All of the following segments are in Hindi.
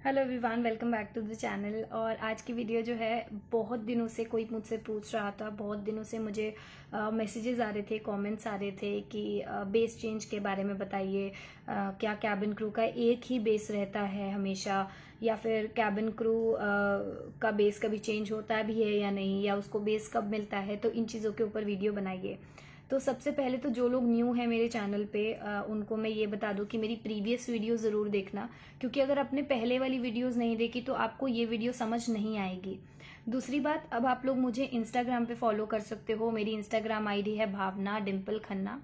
Hello everyone, welcome back to the channel. और आज की वीडियो जो है, बहुत दिनों से कोई मुझसे पूछ रहा था, बहुत दिनों से मुझे मैसेजेस आ रहे थे, कमेंट्स आ रहे थे कि बेस चेंज के बारे में बताइए। क्या कैबिन क्रू का एक ही बेस रहता है हमेशा, या फिर कैबिन क्रू का बेस कभी चेंज होता भी है या नहीं, या उसको बेस कब मिलता है। तो इन चीज़ों के ऊपर वीडियो बनाइए। तो सबसे पहले तो जो लोग न्यू हैं मेरे चैनल पे, उनको मैं ये बता दूं कि मेरी प्रीवियस वीडियो ज़रूर देखना, क्योंकि अगर आपने पहले वाली वीडियोस नहीं देखी तो आपको ये वीडियो समझ नहीं आएगी। दूसरी बात, अब आप लोग मुझे इंस्टाग्राम पे फॉलो कर सकते हो। मेरी इंस्टाग्राम आईडी है भावना डिम्पल खन्ना।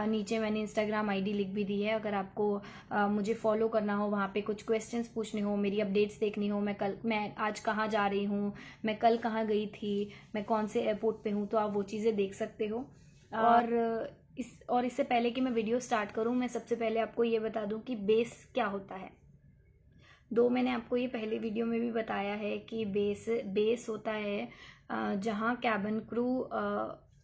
नीचे मैंने इंस्टाग्राम आईडी लिख भी दी है। अगर आपको मुझे फॉलो करना हो, वहाँ पे कुछ क्वेश्चंस पूछने हो, मेरी अपडेट्स देखनी हो, मैं आज कहाँ जा रही हूँ, मैं कल कहाँ गई थी, मैं कौन से एयरपोर्ट पे हूँ, तो आप वो चीज़ें देख सकते हो। और इससे पहले कि मैं वीडियो स्टार्ट करूं, मैं सबसे पहले आपको ये बता दूं कि बेस क्या होता है। मैंने आपको ये पहले वीडियो में भी बताया है कि बेस होता है जहां कैबिन क्रू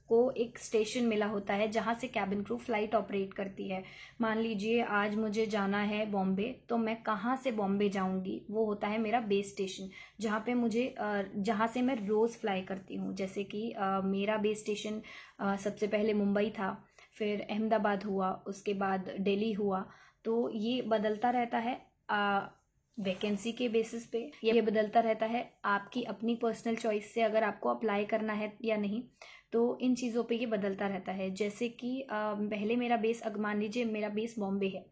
को एक स्टेशन मिला होता है जहां से कैबिन क्रू फ्लाइट ऑपरेट करती है। मान लीजिए आज मुझे जाना है बॉम्बे, तो मैं कहाँ से बॉम्बे जाऊंगी, वो होता है मेरा बेस स्टेशन, जहाँ पे मुझे जहाँ से मैं रोज फ्लाई करती हूँ। जैसे कि मेरा बेस स्टेशन सबसे पहले मुंबई था, फिर अहमदाबाद हुआ, उसके बाद दिल्ली हुआ। तो ये बदलता रहता है वैकेंसी के बेसिस पे, ये बदलता रहता है आपकी अपनी पर्सनल चॉइस से, अगर आपको अप्लाई करना है या नहीं। तो इन चीज़ों पे ये बदलता रहता है। जैसे कि पहले मेरा बेस, मान लीजिए मेरा बेस बॉम्बे है,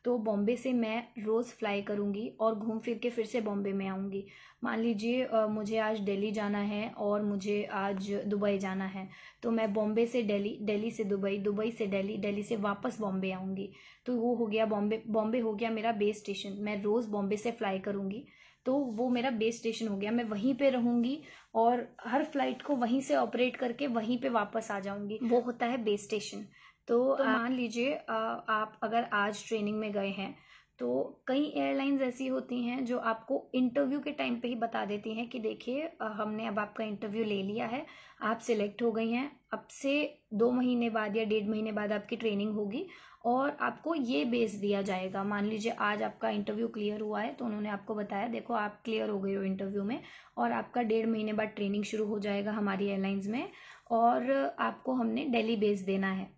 तो बॉम्बे से मैं रोज़ फ्लाई करूँगी और घूम फिर के फिर से बॉम्बे में आऊँगी। मान लीजिए मुझे आज दिल्ली जाना है और मुझे आज दुबई जाना है, तो मैं बॉम्बे से दिल्ली, दिल्ली से दुबई, दुबई से दिल्ली, दिल्ली से वापस बॉम्बे आऊँगी। तो वो हो गया बॉम्बे हो गया मेरा बेस स्टेशन। मैं रोज़ बॉम्बे से फ्लाई करूँगी, तो वो मेरा बेस स्टेशन हो गया। मैं वहीं पे रहूँगी और हर फ्लाइट को वहीं से ऑपरेट करके वहीं पे वापस आ जाऊँगी, वो होता है बेस स्टेशन। तो मान लीजिए आप अगर आज ट्रेनिंग में गए हैं, तो कई एयरलाइंस ऐसी होती हैं जो आपको इंटरव्यू के टाइम पे ही बता देती हैं कि देखिए हमने अब आपका इंटरव्यू ले लिया है, आप सिलेक्ट हो गई हैं, अब से 2 महीने बाद या 1.5 महीने बाद आपकी ट्रेनिंग होगी और आपको ये बेस दिया जाएगा। मान लीजिए आज आपका इंटरव्यू क्लियर हुआ है, तो उन्होंने आपको बताया देखो आप क्लियर हो गए हो इंटरव्यू में, और आपका 1.5 महीने बाद ट्रेनिंग शुरू हो जाएगा हमारी एयरलाइंस में, और आपको हमने दिल्ली बेस देना है,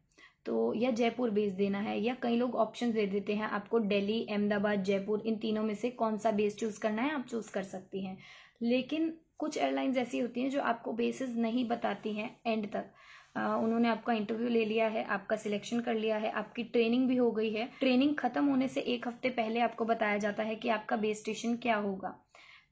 तो या जयपुर बेस देना है, या कई लोग ऑप्शन दे देते हैं आपको दिल्ली, अहमदाबाद, जयपुर, इन तीनों में से कौन सा बेस चूज करना है आप चूज कर सकती हैं। लेकिन कुछ एयरलाइंस ऐसी होती हैं जो आपको बेसिस नहीं बताती हैं एंड तक। उन्होंने आपका इंटरव्यू ले लिया है, आपका सिलेक्शन कर लिया है, आपकी ट्रेनिंग भी हो गई है, ट्रेनिंग खत्म होने से 1 हफ्ते पहले आपको बताया जाता है कि आपका बेस स्टेशन क्या होगा।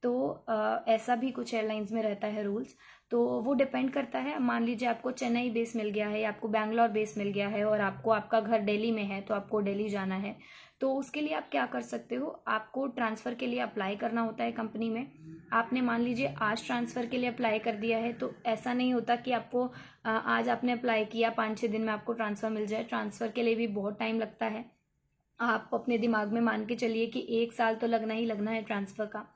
तो ऐसा भी कुछ एयरलाइंस में रहता है रूल्स। तो वो डिपेंड करता है, मान लीजिए आपको चेन्नई बेस मिल गया है या आपको बैंगलोर बेस मिल गया है और आपको आपका घर दिल्ली में है, तो आपको दिल्ली जाना है, तो उसके लिए आप क्या कर सकते हो, आपको ट्रांसफ़र के लिए अप्लाई करना होता है कंपनी में। आपने मान लीजिए आज ट्रांसफ़र के लिए अप्लाई कर दिया है, तो ऐसा नहीं होता कि आपको आज आपने अप्लाई किया 5-6 दिन में आपको ट्रांसफ़र मिल जाए। ट्रांसफ़र के लिए भी बहुत टाइम लगता है। आप अपने दिमाग में मान के चलिए कि 1 साल तो लगना ही लगना है ट्रांसफ़र का।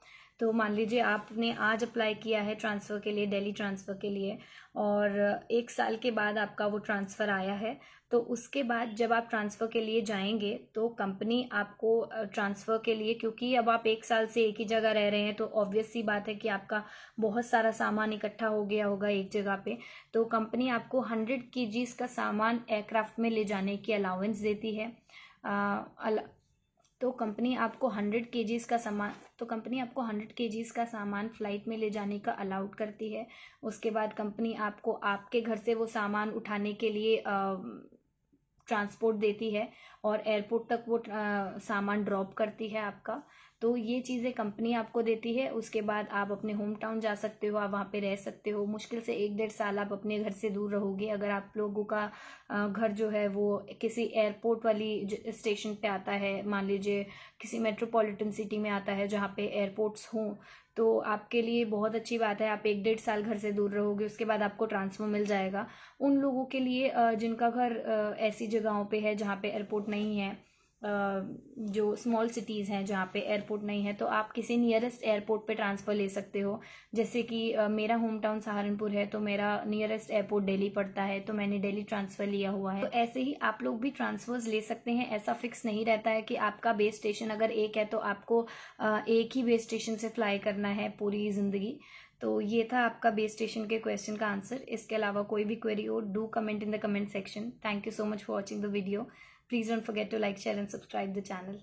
तो मान लीजिए आपने आज अप्लाई किया है ट्रांसफ़र के लिए, दिल्ली ट्रांसफ़र के लिए, और 1 साल के बाद आपका वो ट्रांसफ़र आया है, तो उसके बाद जब आप ट्रांसफ़र के लिए जाएंगे तो कंपनी आपको ट्रांसफ़र के लिए, क्योंकि अब आप 1 साल से एक ही जगह रह रहे हैं, तो ऑब्वियस सी बात है कि आपका बहुत सारा सामान इकट्ठा हो गया होगा एक जगह पे, तो कंपनी आपको 100 केजीज का सामान एयरक्राफ्ट में ले जाने की अलाउंस देती है। तो कंपनी आपको 100 केजीज का सामान फ्लाइट में ले जाने का अलाउड करती है। उसके बाद कंपनी आपको आपके घर से वो सामान उठाने के लिए ट्रांसपोर्ट देती है और एयरपोर्ट तक वो सामान ड्रॉप करती है आपका। तो ये चीज़ें कंपनी आपको देती है। उसके बाद आप अपने होम टाउन जा सकते हो, आप वहाँ पे रह सकते हो। मुश्किल से 1-1.5 साल आप अपने घर से दूर रहोगे। अगर आप लोगों का घर जो है वो किसी एयरपोर्ट वाली स्टेशन पे आता है, मान लीजिए किसी मेट्रोपॉलिटन सिटी में आता है जहाँ पे एयरपोर्ट्स हों, तो आपके लिए बहुत अच्छी बात है, आप 1-1.5 साल घर से दूर रहोगे, उसके बाद आपको ट्रांसफ़र मिल जाएगा। उन लोगों के लिए जिनका घर ऐसी जगहों पे है जहाँ पे एयरपोर्ट नहीं है, जो स्मॉल सिटीज़ हैं जहाँ पे एयरपोर्ट नहीं है, तो आप किसी नियरेस्ट एयरपोर्ट पे ट्रांसफ़र ले सकते हो। जैसे कि मेरा होम टाउन सहारनपुर है, तो मेरा नियरेस्ट एयरपोर्ट दिल्ली पड़ता है, तो मैंने दिल्ली ट्रांसफ़र लिया हुआ है। तो ऐसे ही आप लोग भी ट्रांसफ़र्स ले सकते हैं। ऐसा फिक्स नहीं रहता है कि आपका बेस स्टेशन अगर एक है तो आपको एक ही बेस स्टेशन से फ्लाई करना है पूरी ज़िंदगी। तो ये था आपका बेस स्टेशन के क्वेश्चन का आंसर। इसके अलावा कोई भी क्वेरी हो, do comment in the comment section. Thank you so much for watching the video. Please don't forget to like, share and subscribe the channel.